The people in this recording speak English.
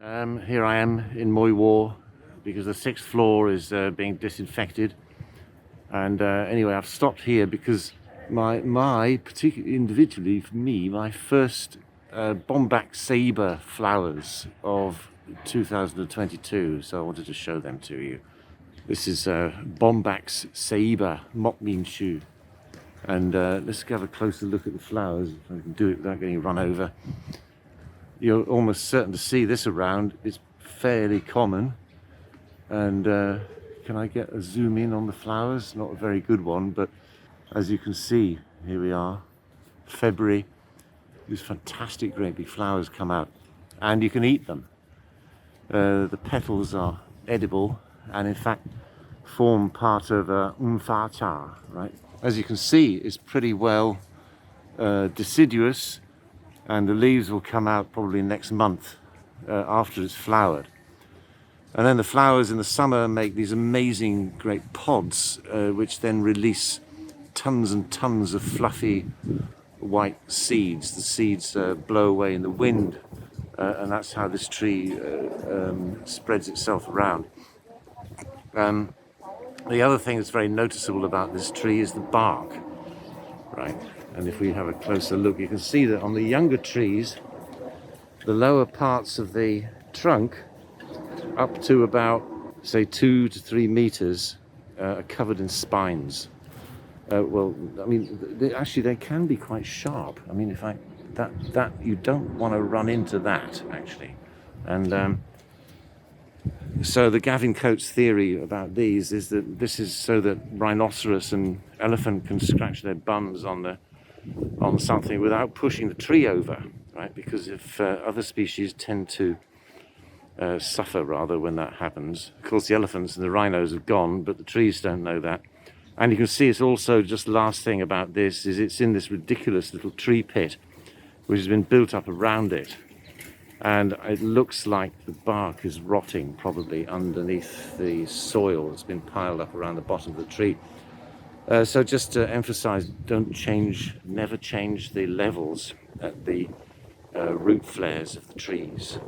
Here I am in Mui Wo because the sixth floor is being disinfected, and anyway, I've stopped here because my particularly individually for me, my first Bombax ceiba flowers of 2022, so I wanted to show them to you. This is Bombax ceiba Mokminshu, and let's have a closer look at the flowers if I can do it without getting run over. You're almost certain to see this around. It's fairly common. And can I get a zoom in on the flowers? Not a very good one, but as you can see, here we are, February. These fantastic great big flowers come out, and you can eat them. The petals are edible, and in fact form part of umfacha, right? As you can see, it's pretty well deciduous, and the leaves will come out probably next month after it's flowered. And then the flowers in the summer make these amazing great pods, which then release tons and tons of fluffy white seeds. The seeds blow away in the wind, and that's how this tree spreads itself around. The other thing that's very noticeable about this tree is the bark, right? And if we have a closer look, you can see that on the younger trees, the lower parts of the trunk, up to about, say, 2 to 3 meters, are covered in spines. Well, I mean, they can be quite sharp. I mean, if that you don't want to run into that, actually. And so the Gavin Coates theory about these is that this is so that rhinoceros and elephant can scratch their bums on something without pushing the tree over, right? Because if other species tend to suffer rather when that happens. Of course, the elephants and the rhinos have gone, but the trees don't know that. And you can see it's also, just last thing about this, is it's in this ridiculous little tree pit, which has been built up around it. And it looks like the bark is rotting probably underneath the soil that's been piled up around the bottom of the tree. So just to emphasize, never change the levels at the root flares of the trees.